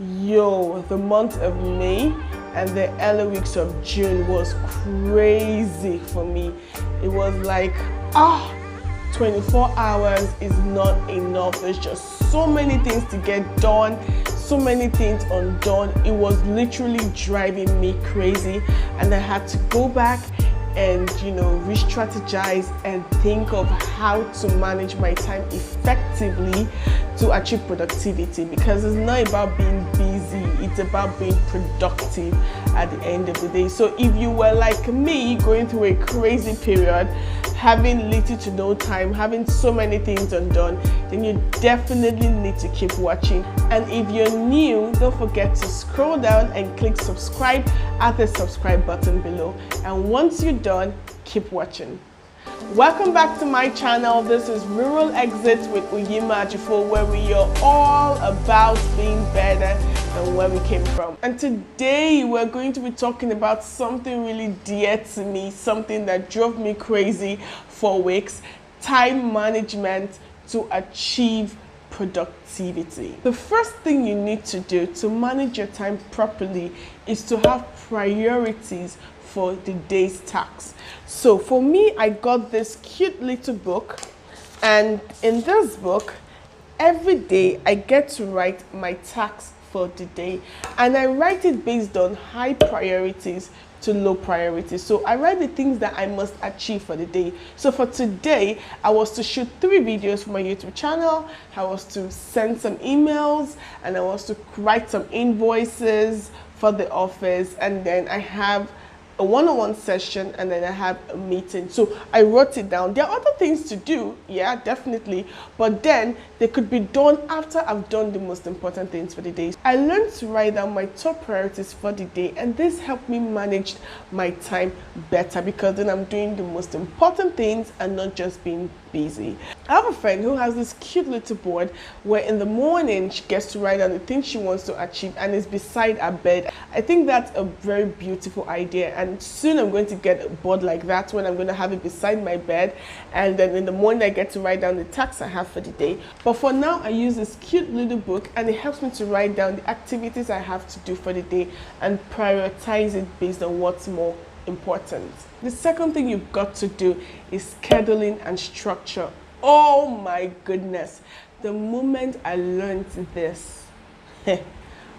Yo, the month of May and the early weeks of June was crazy for me. It was like, 24 hours is not enough. There's just so many things to get done, so many things undone. It was literally driving me crazy, and I had to go back and re-strategize and think of how to manage my time effectively to achieve productivity, because it's not about being busy, it's about being productive at the end of the day. So if you were like me, going through a crazy period, having little to no time, having so many things undone, then you definitely need to keep watching. And if you're new, don't forget to scroll down and click subscribe at the subscribe button below. And once you're done, keep watching. Welcome back to my channel. This is Rural Exit with Uyima Ajifo, where we are all about being better than where we came from. And today we're going to be talking about something really dear to me, something that drove me crazy for weeks: time management to achieve productivity. The first thing you need to do to manage your time properly is to have priorities for the day's tasks. So for me, I got this cute little book, and in this book, every day I get to write my tasks for the day, and I write it based on high priorities to low priorities. So I write the things that I must achieve for the day. So for today, I was to shoot 3 videos for my YouTube channel, I was to send some emails, and I was to write some invoices for the office, and then I have a one-on-one session, and then I have a meeting. So I wrote it down. There are other things to do, yeah, definitely, but then they could be done after I've done the most important things for the day. I learned to write down my top priorities for the day, and this helped me manage my time better, because then I'm doing the most important things and not just being busy. I have a friend who has this cute little board where in the morning she gets to write down the things she wants to achieve, and it's beside her bed. I think that's a very beautiful idea, and soon I'm going to get a board like that, when I'm going to have it beside my bed, and then in the morning I get to write down the tasks I have for the day. But for now, I use this cute little book, and it helps me to write down the activities I have to do for the day and prioritize it based on what's more important. The second thing you've got to do is scheduling and structure. Oh my goodness, the moment I learned this,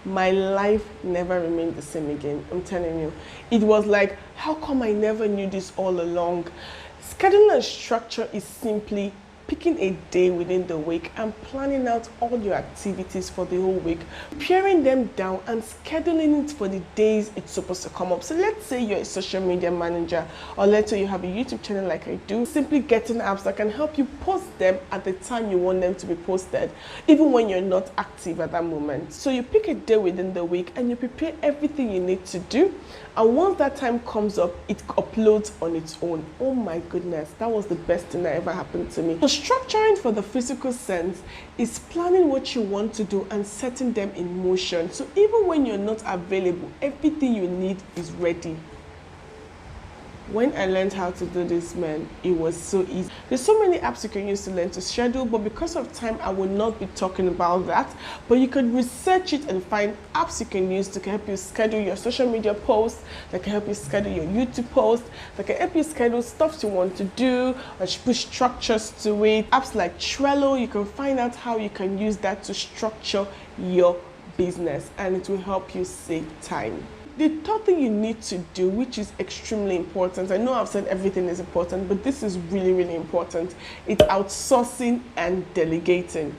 my life never remained the same again. I'm telling you, it was like, how come I never knew this all along? Scheduling and structure is simply picking a day within the week and planning out all your activities for the whole week, preparing them down and scheduling it for the days it's supposed to come up. So let's say you're a social media manager, or let's say you have a YouTube channel like I do. Simply getting apps that can help you post them at the time you want them to be posted, even when you're not active at that moment. So you pick a day within the week and you prepare everything you need to do, and once that time comes up, it uploads on its own. Oh my goodness, that was the best thing that ever happened to me. So structuring for the physical sense is planning what you want to do and setting them in motion. So even when you're not available, everything you need is ready. When I learned how to do this, man, it was so easy. There's so many apps you can use to learn to schedule, but because of time, I will not be talking about that. But you could research it and find apps you can use to help you schedule your social media posts, that can help you schedule your YouTube posts, that can help you schedule stuff you want to do, or put structures to it. Apps like Trello, you can find out how you can use that to structure your business, and it will help you save time. The third thing you need to do, which is extremely important, I know I've said everything is important, but this is really, really important, it's outsourcing and delegating.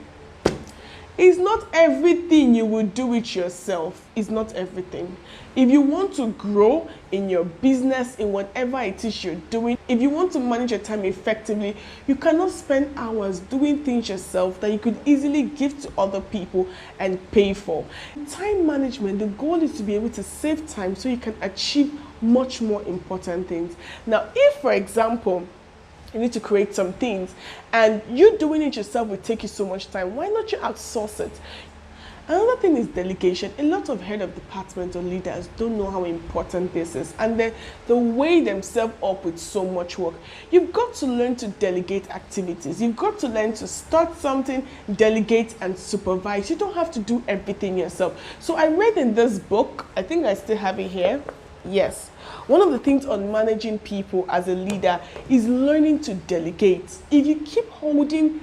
It's not everything you will do it yourself. It's not everything. If you want to grow in your business, in whatever it is you're doing, if you want to manage your time effectively, you cannot spend hours doing things yourself that you could easily give to other people and pay for. Time management, the goal is to be able to save time so you can achieve much more important things. Now, if, for example, you need to create some things, and you doing it yourself will take you so much time, why not you outsource it? Another thing is delegation. A lot of head of department or leaders don't know how important this is, and they weigh themselves up with so much work. You've got to learn to delegate activities. You've got to learn to start something, delegate, and supervise. You don't have to do everything yourself. So I read in this book, I think I still have it here. Yes. One of the things on managing people as a leader is learning to delegate. If you keep holding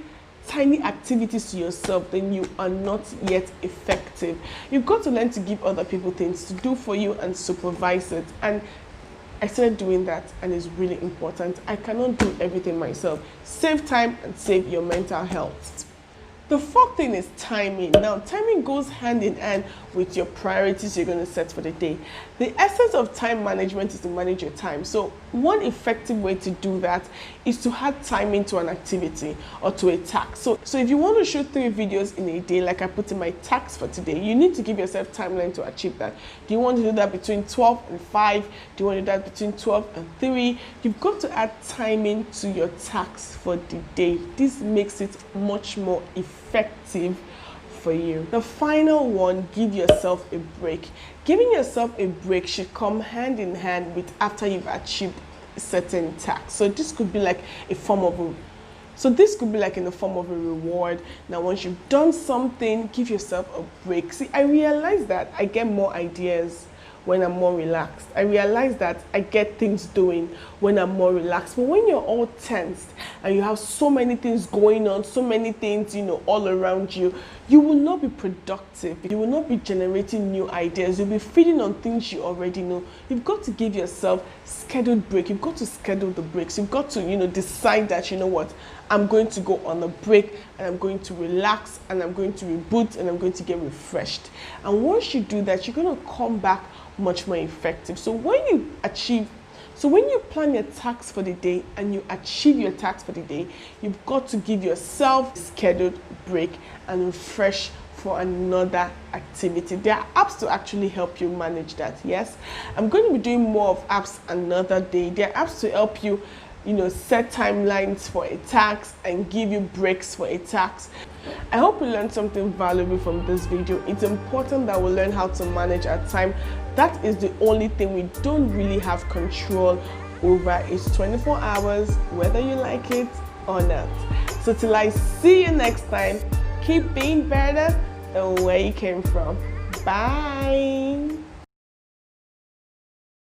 tiny activities to yourself, then you are not yet effective. You've got to learn to give other people things to do for you and supervise it. And I started doing that, and it's really important. I cannot do everything myself. Save time and save your mental health. The fourth thing is timing. Now, timing goes hand in hand with your priorities you're going to set for the day. The essence of time management is to manage your time. So one effective way to do that is to add time into an activity or to a task. So if you want to shoot 3 videos in a day, like I put in my task for today, you need to give yourself timeline to achieve that. Do you want to do that between 12 and 5? Do you want to do that between 12 and 3? You've got to add timing to your tasks for the day. This makes it much more effective for you. The final one, give yourself a break. Giving yourself a break should come hand in hand with after you've achieved certain tasks. So this could be like a form of in the form of a reward. Now, once you've done something, give yourself a break. See, I realize that I get more ideas when I'm more relaxed. I realize that I get things doing when I'm more relaxed. But when you're all tensed and you have so many things going on, so many things, all around you, you will not be productive. You will not be generating new ideas. You'll be feeding on things you already know. You've got to give yourself scheduled break. You've got to schedule the breaks. You've got to, decide that, I'm going to go on a break and I'm going to relax and I'm going to reboot and I'm going to get refreshed. And once you do that, you're going to come back much more effective. So when you plan your tasks for the day and you achieve your tasks for the day, you've got to give yourself a scheduled break and refresh for another activity. There are apps to actually help you manage that. Yes, I'm going to be doing more of apps another day. There are apps to help you set timelines for a task and give you breaks for a task. I hope you learned something valuable from this video. It's important that we learn how to manage our time. That is the only thing we don't really have control over. It's 24 hours, whether you like it or not. So till I see you next time, keep being better than where you came from. Bye.